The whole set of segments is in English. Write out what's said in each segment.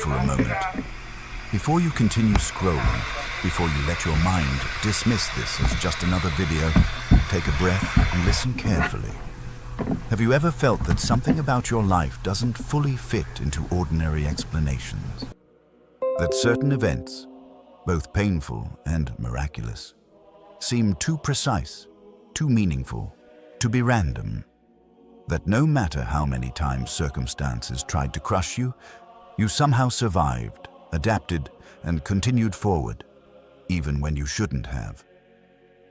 for a moment. Before you continue scrolling, before you let your mind dismiss this as just another video, take a breath and listen carefully. Have you ever felt that something about your life doesn't fully fit into ordinary explanations? That certain events, both painful and miraculous, seem too precise, too meaningful, to be random? That no matter how many times circumstances tried to crush you, you somehow survived, adapted, and continued forward, even when you shouldn't have.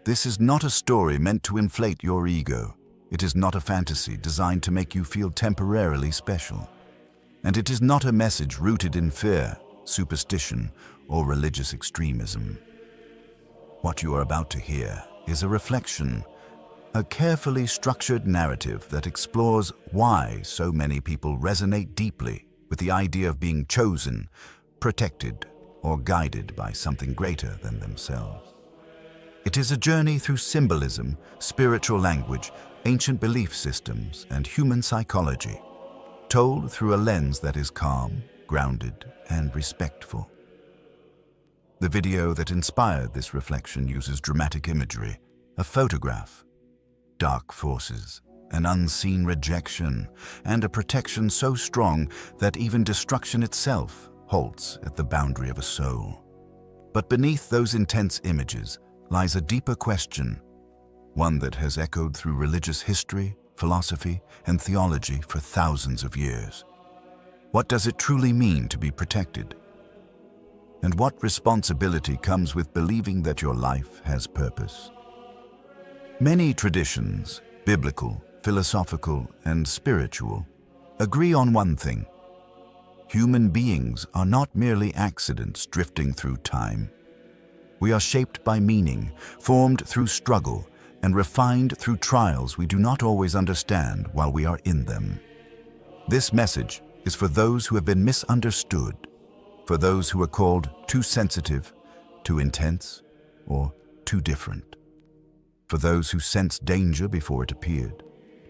This is not a story meant to inflate your ego. It is not a fantasy designed to make you feel temporarily special. And it is not a message rooted in fear, superstition, or religious extremism. What you are about to hear is a reflection, a carefully structured narrative that explores why so many people resonate deeply with the idea of being chosen, protected, or guided by something greater than themselves. It is a journey through symbolism, spiritual language, ancient belief systems, and human psychology, told through a lens that is calm, grounded, and respectful. The video that inspired this reflection uses dramatic imagery, a photograph, dark forces, an unseen rejection, and a protection so strong that even destruction itself halts at the boundary of a soul. But beneath those intense images lies a deeper question, one that has echoed through religious history, philosophy, and theology for thousands of years. What does it truly mean to be protected? And what responsibility comes with believing that your life has purpose? Many traditions, biblical, philosophical, and spiritual, agree on one thing. Human beings are not merely accidents drifting through time. We are shaped by meaning, formed through struggle, and refined through trials we do not always understand while we are in them. This message is for those who have been misunderstood, for those who are called too sensitive, too intense, or too different, for those who sensed danger before it appeared,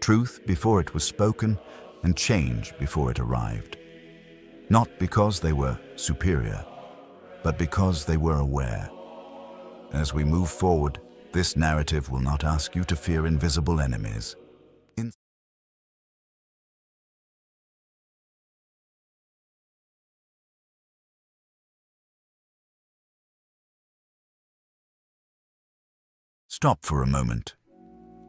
truth before it was spoken, and change before it arrived. Not because they were superior, but because they were aware. As we move forward, this narrative will not ask you to fear invisible enemies. Stop for a moment.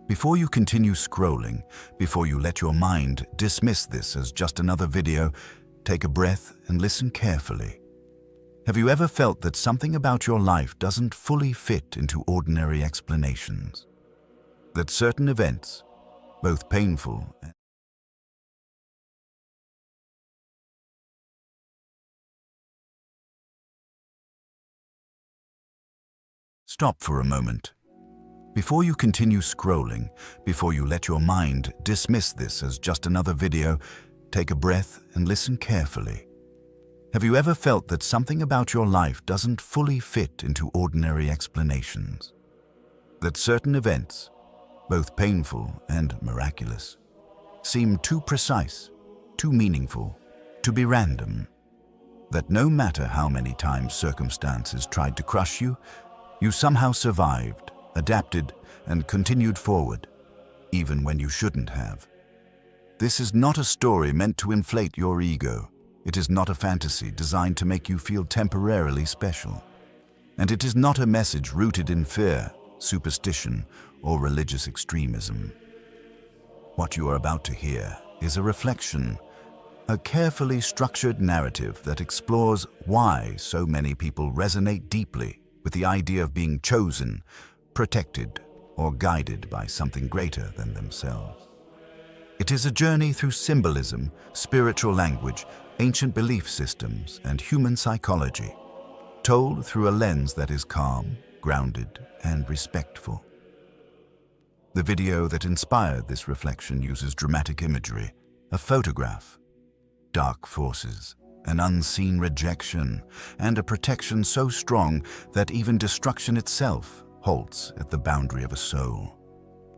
Before you continue scrolling, before you let your mind dismiss this as just another video, take a breath and listen carefully. Have you ever felt that something about your life doesn't fully fit into ordinary explanations? That certain events, both painful and Stop for a moment. Before you continue scrolling, before you let your mind dismiss this as just another video, take a breath and listen carefully. Have you ever felt that something about your life doesn't fully fit into ordinary explanations? That certain events, both painful and miraculous, seem too precise, too meaningful, to be random? That no matter how many times circumstances tried to crush you, you somehow survived, adapted, and continued forward, even when you shouldn't have. This is not a story meant to inflate your ego. It is not a fantasy designed to make you feel temporarily special. And it is not a message rooted in fear, superstition, or religious extremism. What you are about to hear is a reflection, a carefully structured narrative that explores why so many people resonate deeply with the idea of being chosen, protected, or guided by something greater than themselves. It is a journey through symbolism, spiritual language, ancient belief systems, and human psychology, told through a lens that is calm, grounded, and respectful. The video that inspired this reflection uses dramatic imagery, a photograph, dark forces, an unseen rejection, and a protection so strong that even destruction itself halts at the boundary of a soul.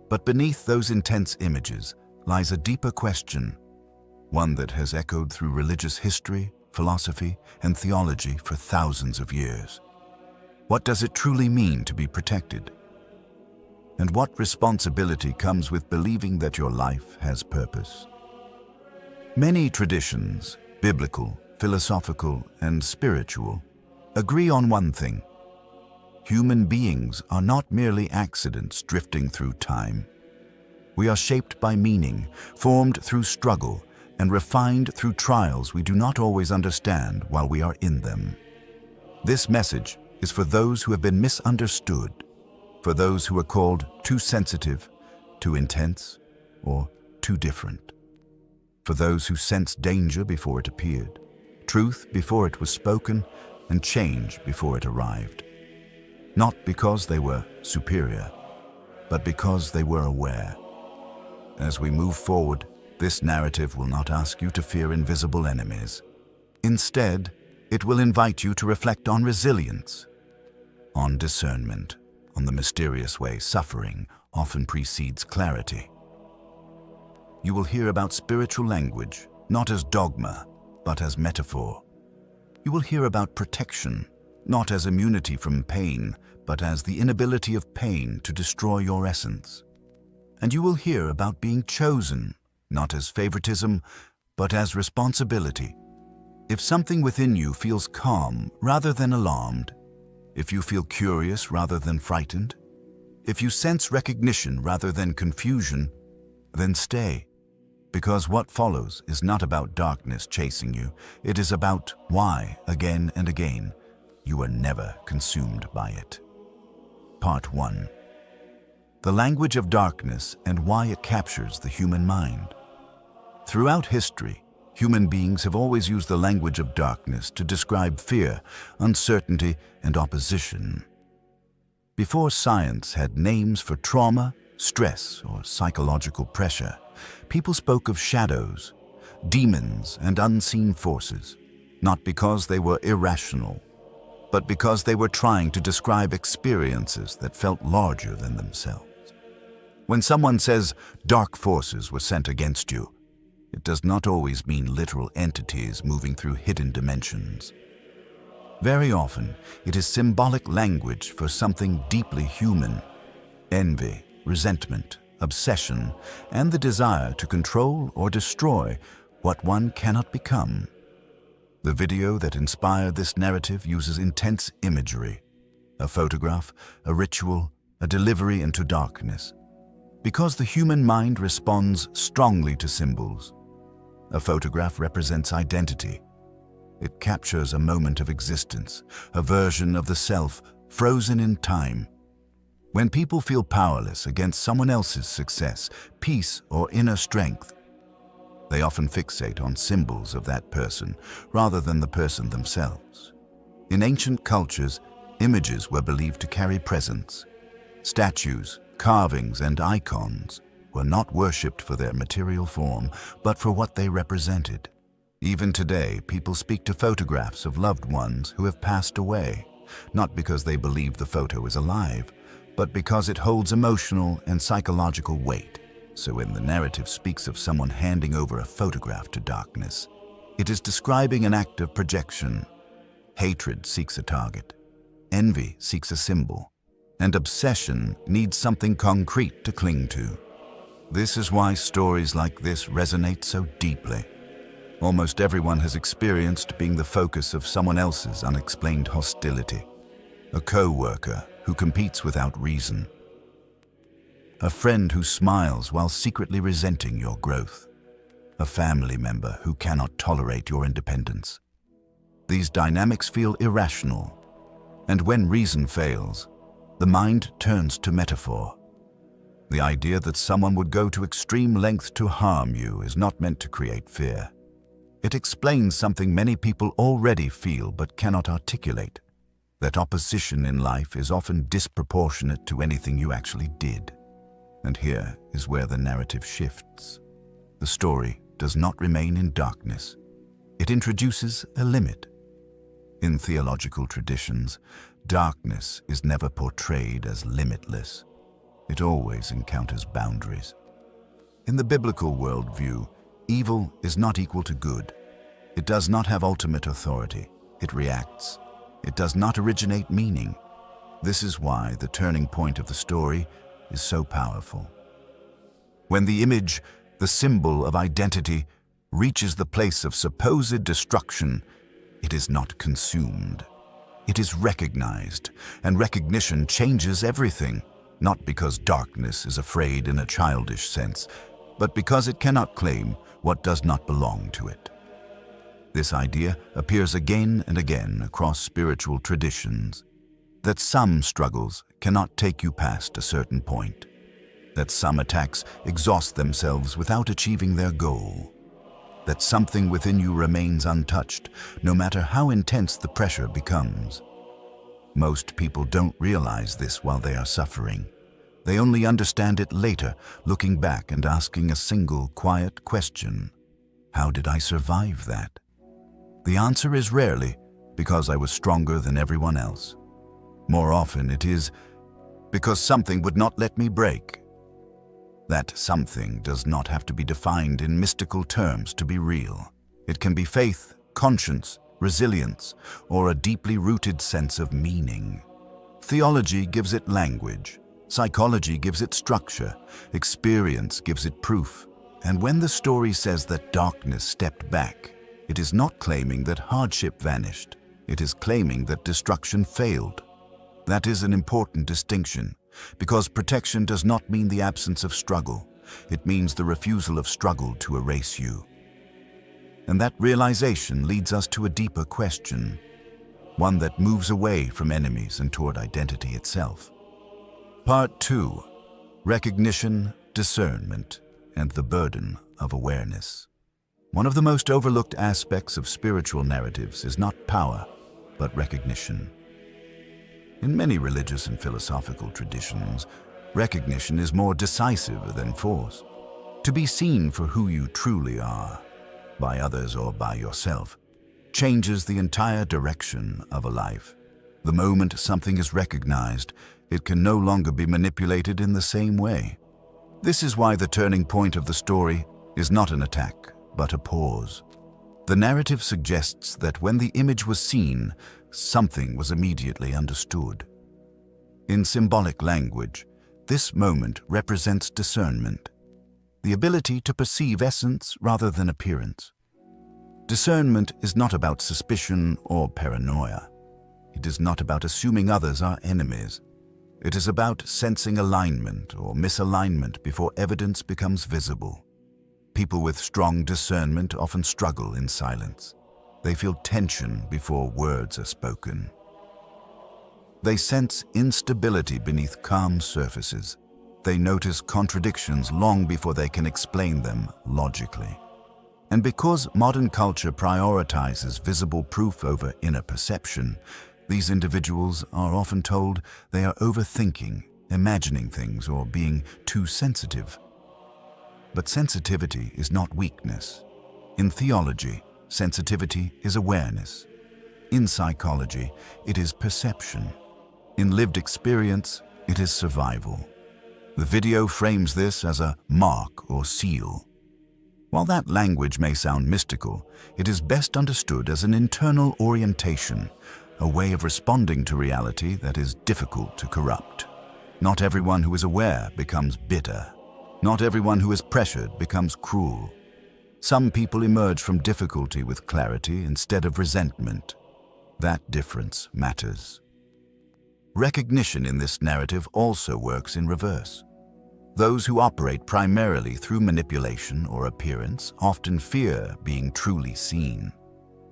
But beneath those intense images lies a deeper question, one that has echoed through religious history, philosophy, and theology for thousands of years. What does it truly mean to be protected? And what responsibility comes with believing that your life has purpose? Many traditions, biblical, philosophical, and spiritual, agree on one thing. Human beings are not merely accidents drifting through time. We are shaped by meaning, formed through struggle, and refined through trials we do not always understand while we are in them. This message is for those who have been misunderstood, for those who are called too sensitive, too intense, or too different. For those who sensed danger before it appeared, truth before it was spoken, and change before it arrived. Not because they were superior, but because they were aware. As we move forward, this narrative will not ask you to fear invisible enemies. Instead, it will invite you to reflect on resilience, on discernment, on the mysterious way suffering often precedes clarity. You will hear about spiritual language, not as dogma, but as metaphor. You will hear about protection, not as immunity from pain, but as the inability of pain to destroy your essence. And you will hear about being chosen, not as favoritism, but as responsibility. If something within you feels calm rather than alarmed, if you feel curious rather than frightened, if you sense recognition rather than confusion, then stay. Because what follows is not about darkness chasing you. It is about why, again and again, you are never consumed by it. Part 1. The language of darkness and why it captures the human mind. Throughout history, human beings have always used the language of darkness to describe fear, uncertainty, and opposition. Before science had names for trauma, stress, or psychological pressure, people spoke of shadows, demons, and unseen forces, not because they were irrational, but because they were trying to describe experiences that felt larger than themselves. When someone says dark forces were sent against you, it does not always mean literal entities moving through hidden dimensions. Very often, it is symbolic language for something deeply human: envy, resentment, obsession, and the desire to control or destroy what one cannot become. The video that inspired this narrative uses intense imagery: a photograph, a ritual, a delivery into darkness. Because the human mind responds strongly to symbols. A photograph represents identity. It captures a moment of existence, a version of the self frozen in time. When people feel powerless against someone else's success, peace, or inner strength, they often fixate on symbols of that person rather than the person themselves. In ancient cultures, images were believed to carry presence. Statues, carvings, and icons were not worshipped for their material form, but for what they represented. Even today, people speak to photographs of loved ones who have passed away, not because they believe the photo is alive, but because it holds emotional and psychological weight. So when the narrative speaks of someone handing over a photograph to darkness, it is describing an act of projection. Hatred seeks a target. Envy seeks a symbol. And obsession needs something concrete to cling to. This is why stories like this resonate so deeply. Almost everyone has experienced being the focus of someone else's unexplained hostility. A co-worker who competes without reason. A friend who smiles while secretly resenting your growth. A family member who cannot tolerate your independence. These dynamics feel irrational, and when reason fails, the mind turns to metaphor. The idea that someone would go to extreme lengths to harm you is not meant to create fear. It explains something many people already feel but cannot articulate: that opposition in life is often disproportionate to anything you actually did. And here is where the narrative shifts. The story does not remain in darkness. It introduces a limit. In theological traditions, darkness is never portrayed as limitless. It always encounters boundaries. In the biblical worldview, evil is not equal to good. It does not have ultimate authority. It reacts. It does not originate meaning. This is why the turning point of the story is so powerful. When the image, the symbol of identity, reaches the place of supposed destruction, it is not consumed. It is recognized, and recognition changes everything, not because darkness is afraid in a childish sense, but because it cannot claim what does not belong to it. This idea appears again and again across spiritual traditions, that some struggles cannot take you past a certain point, that some attacks exhaust themselves without achieving their goal, that something within you remains untouched, no matter how intense the pressure becomes. Most people don't realize this while they are suffering. They only understand it later, looking back and asking a single, quiet question. How did I survive that? The answer is rarely, because I was stronger than everyone else. More often it is, because something would not let me break. That something does not have to be defined in mystical terms to be real. It can be faith, conscience, resilience, or a deeply rooted sense of meaning. Theology gives it language. Psychology gives it structure. Experience gives it proof. And when the story says that darkness stepped back, it is not claiming that hardship vanished. It is claiming that destruction failed. That is an important distinction, because protection does not mean the absence of struggle. It means the refusal of struggle to erase you. And that realization leads us to a deeper question, one that moves away from enemies and toward identity itself. Part 2. Recognition, discernment, and the burden of awareness. One of the most overlooked aspects of spiritual narratives is not power, but recognition. In many religious and philosophical traditions, recognition is more decisive than force. To be seen for who you truly are, by others or by yourself, changes the entire direction of a life. The moment something is recognized, it can no longer be manipulated in the same way. This is why the turning point of the story is not an attack, but a pause. The narrative suggests that when the image was seen, something was immediately understood. In symbolic language, this moment represents discernment, the ability to perceive essence rather than appearance. Discernment is not about suspicion or paranoia. It is not about assuming others are enemies. It is about sensing alignment or misalignment before evidence becomes visible. People with strong discernment often struggle in silence. They feel tension before words are spoken. They sense instability beneath calm surfaces. They notice contradictions long before they can explain them logically. And because modern culture prioritizes visible proof over inner perception, these individuals are often told they are overthinking, imagining things, or being too sensitive. But sensitivity is not weakness. In theology, sensitivity is awareness. In psychology, it is perception. In lived experience, it is survival. The video frames this as a mark or seal. While that language may sound mystical, it is best understood as an internal orientation, a way of responding to reality that is difficult to corrupt. Not everyone who is aware becomes bitter. Not everyone who is pressured becomes cruel. Some people emerge from difficulty with clarity instead of resentment. That difference matters. Recognition in this narrative also works in reverse. Those who operate primarily through manipulation or appearance often fear being truly seen.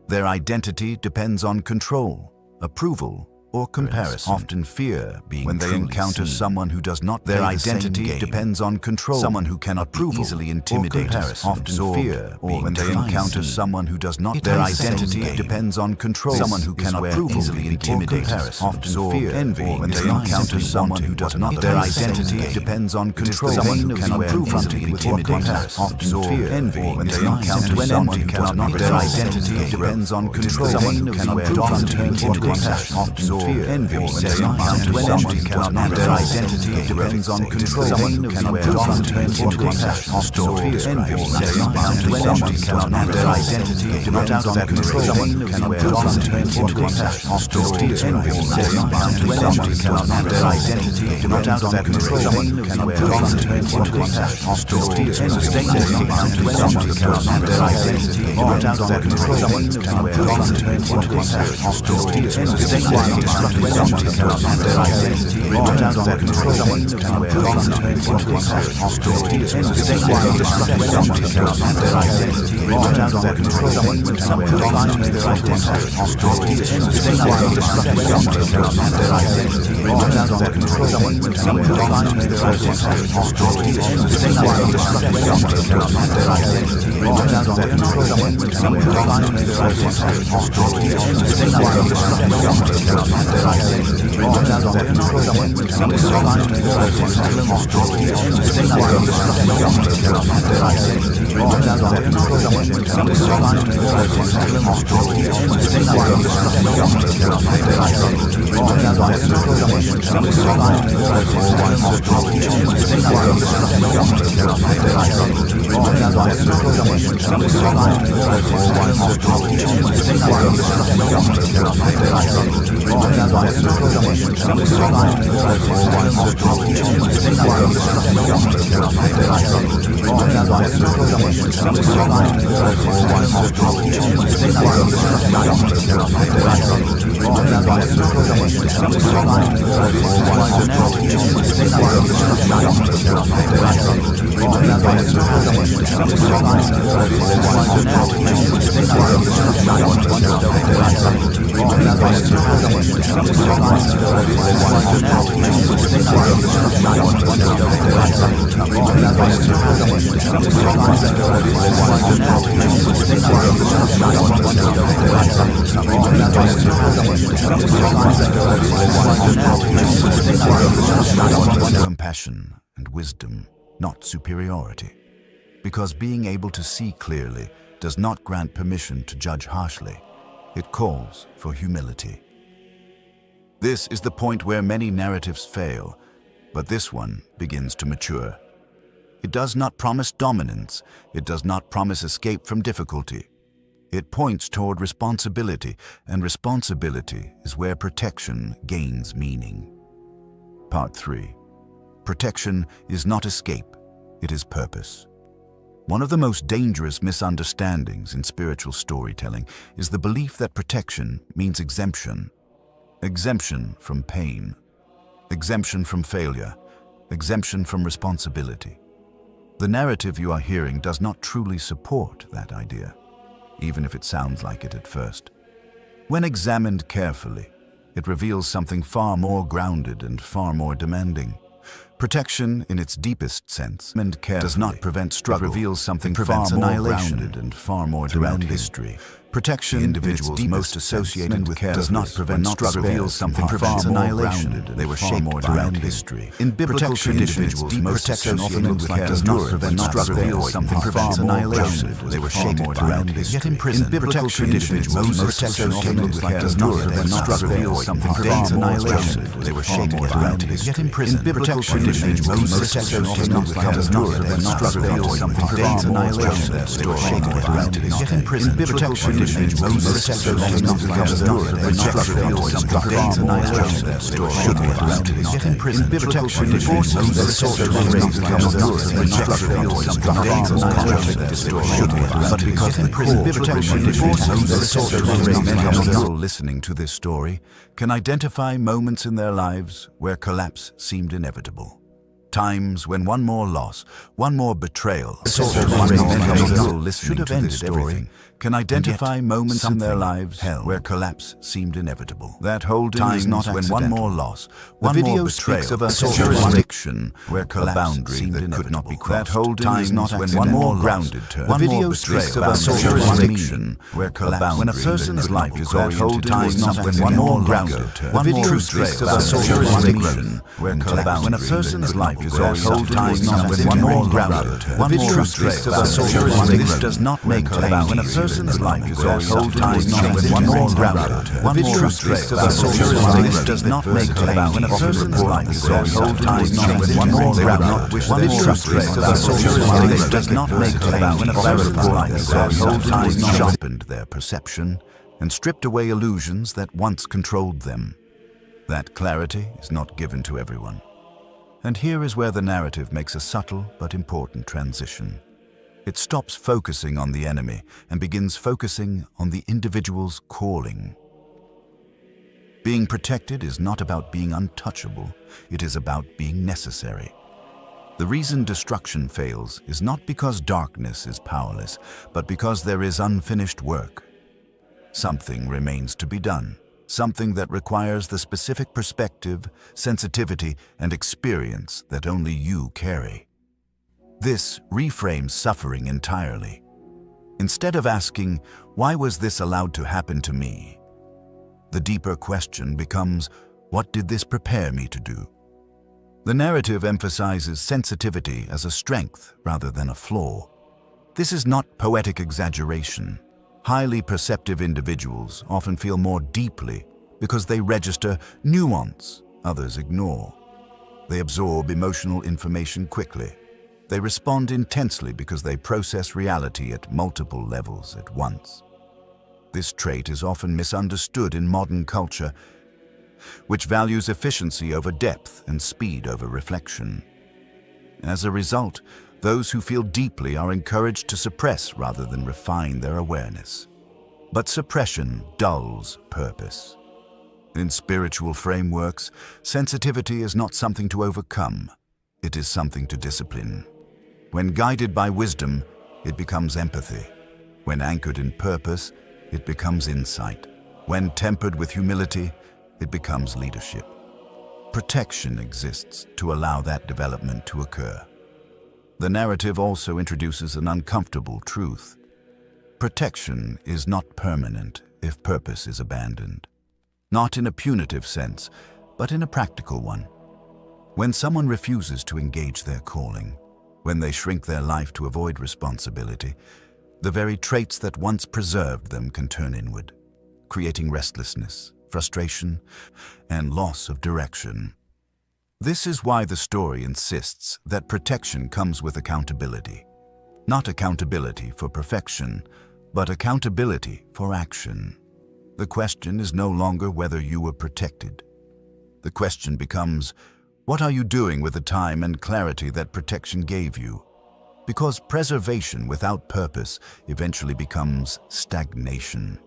Their identity depends on control, approval, or comparison. Often fear being when they encounter someone who does not their identity depends on control. Someone who cannot be easily intimidated. Often fear when they encounter someone who does not their identity depends on control. Someone who cannot easily intimidated. Often fear envy when they encounter someone who does not their identity depends on control. Someone who cannot easily intimidated. Often fear envy when they encounter someone who cannot their identity depends on control. Someone who cannot easily intimidated. Often fear, envy, when they are bound to energy, cannot their identity depends on control. Someone who can wear turns into compassion. Hostile fear, envy, when they are bound to energy, cannot their identity depends on control. Someone who can wear turns into compassion. Hostile fear, envy, when they are bound to energy, cannot their identity depends on control. Someone who can wear turns into compassion. Hostile fear, envy, when they are bound to energy, cannot their identity depends on control. Someone who can wear turns into compassion. Hostile fear, envy, when they are bound to energy, cannot their identity depends on control. Someone who can wear turns into compassion. Hostile fear, envy, when they are bound to energy, cannot their identity depends on control. Someone who can wear turns their identity. Hostile fear, envy, when they are bound to energy, cannot their identity depends on control. Someone who can wear turns their identity. Hostile fear, envy, when they are bound to energy, cannot their identity depends on control. Someone who can wear turns their identity. Hostile fear, envy, when they are bound to energy, cannot their identity depends on control. Someone who can wear turns their identity. Hostile fear, envy, when they are bound to energy, cannot their identity depends on control. Someone who can wear turns their identity. Hostile fear, envy, when they are bound to energy, cannot their identity depends on control. Someone who can wear turns their identity. Hostile fear, envy, when they are bound to energy, cannot their identity depends on control. Someone who can wear turns their identity. Hostile fear, envy, when they are bound to energy, cannot their identity depends on control. Someone who can wear turns their identity. Hostile fear, envy, when they are bound to energy, cannot their identity depends on control. Someone who can wear turns their identity. Hostile fear, envy, when they are bound to energy, cannot their identity depends on control. Someone who can wear turns their identity. Hostile fear, envy, when they are bound to energy, cannot their identity depends on control. Someone who can wear turns their identity. Hostile fear, envy, when they are bound to energy, cannot their identity depends on control. Someone who can wear turns their compassion and wisdom, not superiority. Because being able to see clearly does not grant permission to judge harshly. It calls for humility. This is the point where many narratives fail, but this one begins to mature. It does not promise dominance. It does not promise escape from difficulty. It points toward responsibility, and responsibility is where protection gains meaning. Part 3. Protection is not escape, it is purpose. One of the most dangerous misunderstandings in spiritual storytelling is the belief that protection means exemption. Exemption from pain, exemption from failure, exemption from responsibility. The narrative you are hearing does not truly support that idea, even if it sounds like it at first. When examined carefully, it reveals something far more grounded and far more demanding. Protection, in its deepest sense, does not prevent struggle. It reveals something far more grounded and far more demanding. History. Protection, individuals most associated with does not prevent struggle. Reveals something far more grounded. They were shaped around history. In biblical traditions, protection often does not prevent struggle. Reveals something far more grounded. They were shaped around history. Yet in prison, biblical traditions, most protection often does not prevent struggle. Reveals something far more grounded. They were shaped around history. Yet in prison, biblical traditions, most protection often does not prevent struggle. Reveals something far more grounded. They were shaped around history. Yet in prison, biblical traditions, most protection often does not prevent struggle. Reveals something far more grounded. They were shaped around history. Yet in prison, biblical traditions, most protection often does not prevent struggle. Reveals something far more grounded. They were shaped around history. But because the core protection people listening to this story can identify moments in their lives where collapse seemed inevitable. Times when one more loss, one more betrayal, should have ended everything. Can identify moments in their lives where collapse seemed inevitable. That holding is not when one more loss, one more betrayal, of a jurisdiction where collapse seemed that could not be crossed. That holding is not when one more grounded turn, one more betrayal, of a jurisdiction where collapse. When a person's life is oriented towards not when one more grounded turn, one more betrayal, of a jurisdiction where collapse. When a person's life is oriented towards not when one more grounded turn, one more betrayal, of a jurisdiction. This does not make collapse. When a person person's life is oriented towards one more grounded, one more trace of superiority does not make claims. When a person's life is oriented towards one more grounded, one more trace of superiority does not make claims. When a person's life is oriented towards sharpened their perception and stripped away illusions that once controlled them. That clarity is not given to everyone. And here is where the narrative makes a subtle but important transition. It stops focusing on the enemy and begins focusing on the individual's calling. Being protected is not about being untouchable, it is about being necessary. The reason destruction fails is not because darkness is powerless, but because there is unfinished work. Something remains to be done, something that requires the specific perspective, sensitivity, and experience that only you carry. This reframes suffering entirely. Instead of asking, "Why was this allowed to happen to me?" the deeper question becomes, "What did this prepare me to do?" The narrative emphasizes sensitivity as a strength rather than a flaw. This is not poetic exaggeration. Highly perceptive individuals often feel more deeply because they register nuance others ignore. They absorb emotional information quickly. They respond intensely because they process reality at multiple levels at once. This trait is often misunderstood in modern culture, which values efficiency over depth and speed over reflection. As a result, those who feel deeply are encouraged to suppress rather than refine their awareness. But suppression dulls purpose. In spiritual frameworks, sensitivity is not something to overcome. It is something to discipline. When guided by wisdom, it becomes empathy. When anchored in purpose, it becomes insight. When tempered with humility, it becomes leadership. Protection exists to allow that development to occur. The narrative also introduces an uncomfortable truth. Protection is not permanent if purpose is abandoned. Not in a punitive sense, but in a practical one. When someone refuses to engage their calling, when they shrink their life to avoid responsibility, the very traits that once preserved them can turn inward, creating restlessness, frustration, and loss of direction. This is why the story insists that protection comes with accountability. Not accountability for perfection, but accountability for action. The question is no longer whether you were protected. The question becomes, what are you doing with the time and clarity that protection gave you? Because preservation without purpose eventually becomes stagnation.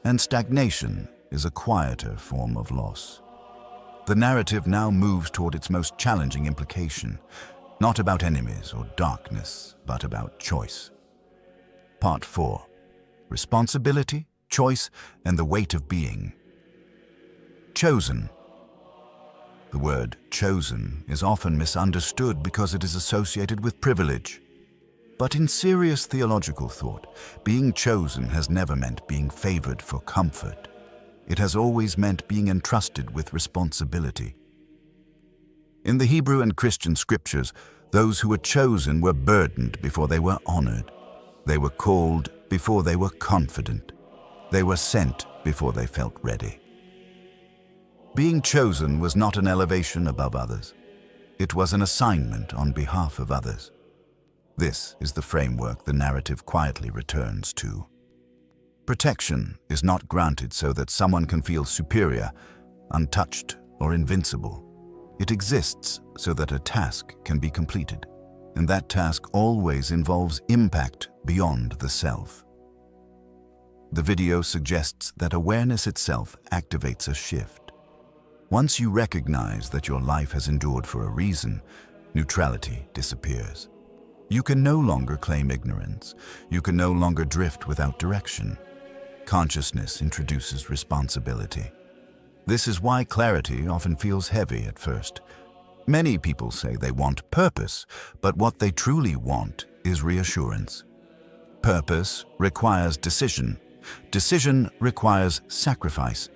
And stagnation is a quieter form of loss. The narrative now moves toward its most challenging implication, not about enemies or darkness, but about choice. Part 4. Responsibility, choice, and the weight of being. Chosen. The word chosen is often misunderstood because it is associated with privilege. But in serious theological thought, being chosen has never meant being favored for comfort. It has always meant being entrusted with responsibility. In the Hebrew and Christian scriptures, those who were chosen were burdened before they were honored. They were called before they were confident. They were sent before they felt ready. Being chosen was not an elevation above others. It was an assignment on behalf of others. This is the framework the narrative quietly returns to. Protection is not granted so that someone can feel superior, untouched, or invincible. It exists so that a task can be completed, and that task always involves impact beyond the self. The video suggests that awareness itself activates a shift. Once you recognize that your life has endured for a reason, neutrality disappears. You can no longer claim ignorance. You can no longer drift without direction. Consciousness introduces responsibility. This is why clarity often feels heavy at first. Many people say they want purpose, but what they truly want is reassurance. Purpose requires decision. Decision requires sacrifice.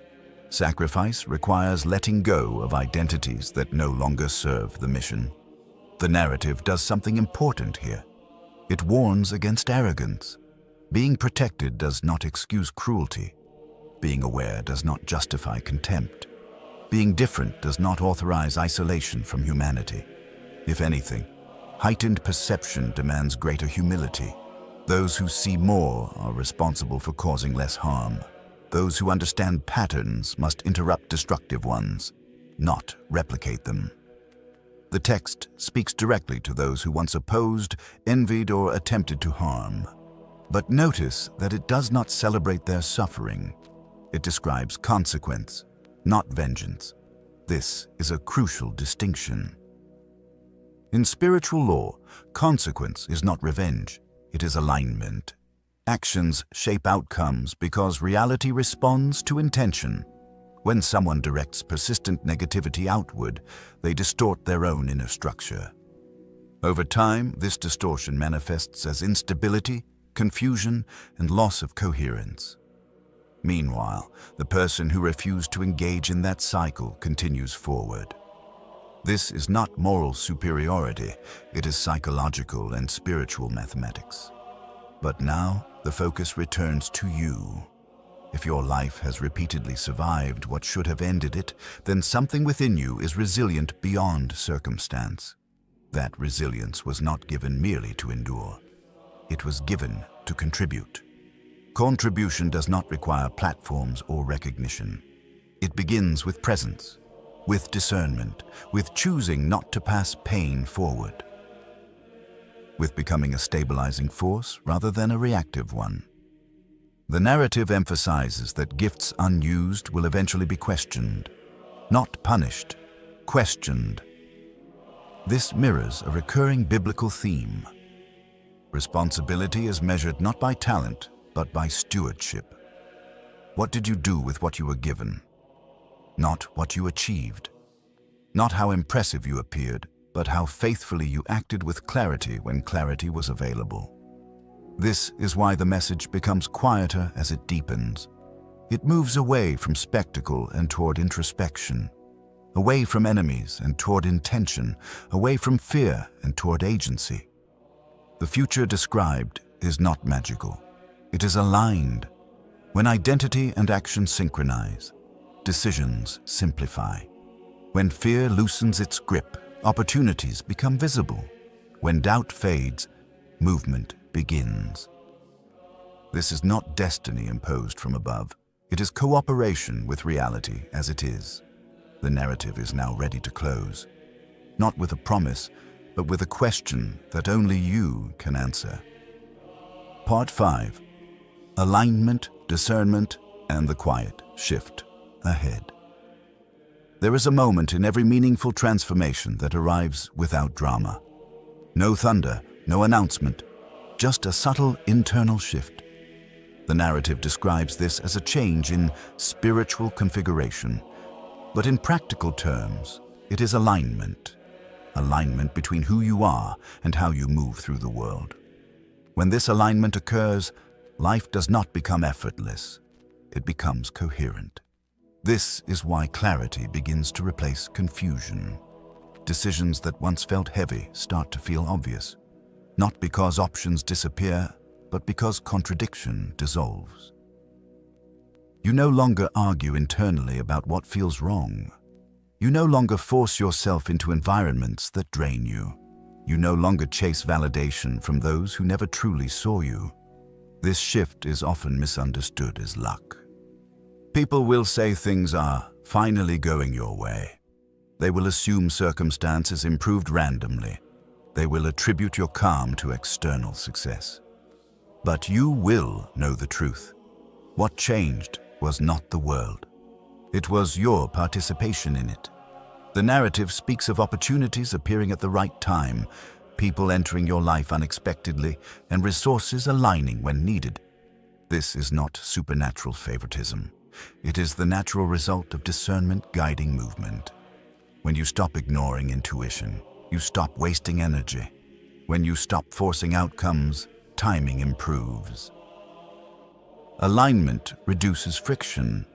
Sacrifice requires letting go of identities that no longer serve the mission. The narrative does something important here. It warns against arrogance. Being protected does not excuse cruelty. Being aware does not justify contempt. Being different does not authorize isolation from humanity. If anything, heightened perception demands greater humility. Those who see more are responsible for causing less harm. Those who understand patterns must interrupt destructive ones, not replicate them. The text speaks directly to those who once opposed, envied, or attempted to harm. But notice that it does not celebrate their suffering. It describes consequence, not vengeance. This is a crucial distinction. In spiritual law, consequence is not revenge, it is alignment. Actions shape outcomes because reality responds to intention. When someone directs persistent negativity outward, they distort their own inner structure. Over time, this distortion manifests as instability, confusion, and loss of coherence. Meanwhile, the person who refused to engage in that cycle continues forward. This is not moral superiority, it is psychological and spiritual mathematics. But now, the focus returns to you. If your life has repeatedly survived what should have ended it, then something within you is resilient beyond circumstance. That resilience was not given merely to endure. It was given to contribute. Contribution does not require platforms or recognition. It begins with presence, with discernment, with choosing not to pass pain forward, with becoming a stabilizing force rather than a reactive one. The narrative emphasizes that gifts unused will eventually be questioned, not punished, questioned. This mirrors a recurring biblical theme. Responsibility is measured not by talent, but by stewardship. What did you do with what you were given? Not what you achieved. Not how impressive you appeared, but how faithfully you acted with clarity when clarity was available. This is why the message becomes quieter as it deepens. It moves away from spectacle and toward introspection, away from enemies and toward intention, away from fear and toward agency. The future described is not magical. It is aligned. When identity and action synchronize, decisions simplify. When fear loosens its grip, opportunities become visible. When doubt fades, movement begins. This is not destiny imposed from above. It is cooperation with reality as it is. The narrative is now ready to close, not with a promise, but with a question that only you can answer. Part 5. Alignment, discernment, and the quiet shift ahead. There is a moment in every meaningful transformation that arrives without drama. No thunder, no announcement, just a subtle internal shift. The narrative describes this as a change in spiritual configuration, but in practical terms, it is alignment. Alignment between who you are and how you move through the world. When this alignment occurs, life does not become effortless, it becomes coherent. This is why clarity begins to replace confusion. Decisions that once felt heavy start to feel obvious, not because options disappear, but because contradiction dissolves. You no longer argue internally about what feels wrong. You no longer force yourself into environments that drain you. You no longer chase validation from those who never truly saw you. This shift is often misunderstood as luck. People will say things are finally going your way. They will assume circumstances improved randomly. They will attribute your calm to external success. But you will know the truth. What changed was not the world. It was your participation in it. The narrative speaks of opportunities appearing at the right time, people entering your life unexpectedly, and resources aligning when needed. This is not supernatural favoritism. It is the natural result of discernment guiding movement. When you stop ignoring intuition, you stop wasting energy. When you stop forcing outcomes, timing improves. Alignment reduces friction.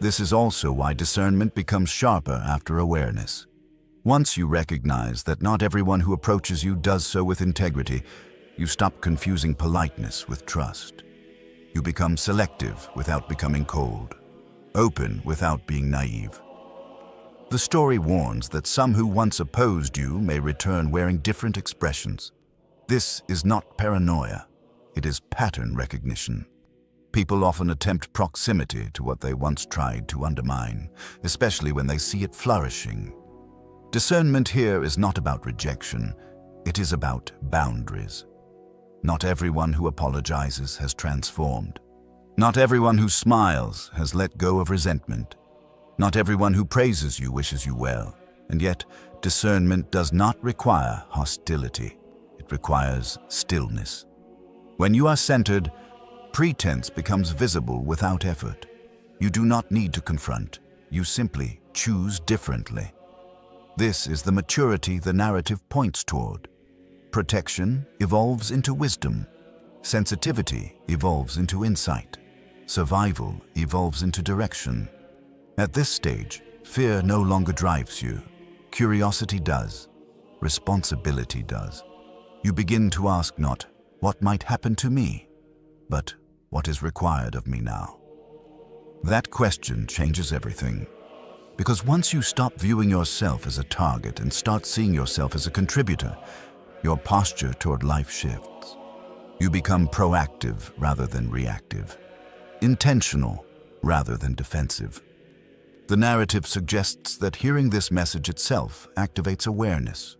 This is also why discernment becomes sharper after awareness. Once you recognize that not everyone who approaches you does so with integrity, you stop confusing politeness with trust. You become selective without becoming cold, open without being naive. The story warns that some who once opposed you may return wearing different expressions. This is not paranoia, it is pattern recognition. People often attempt proximity to what they once tried to undermine, especially when they see it flourishing. Discernment here is not about rejection, it is about boundaries. Not everyone who apologizes has transformed. Not everyone who smiles has let go of resentment. Not everyone who praises you wishes you well. And yet, discernment does not require hostility. It requires stillness. When you are centered, pretense becomes visible without effort. You do not need to confront. You simply choose differently. This is the maturity the narrative points toward. Protection evolves into wisdom. Sensitivity evolves into insight. Survival evolves into direction. At this stage, fear no longer drives you. Curiosity does. Responsibility does. You begin to ask not, what might happen to me, but what is required of me now? That question changes everything. Because once you stop viewing yourself as a target and start seeing yourself as a contributor, your posture toward life shifts. You become proactive rather than reactive, intentional rather than defensive. The narrative suggests that hearing this message itself activates awareness.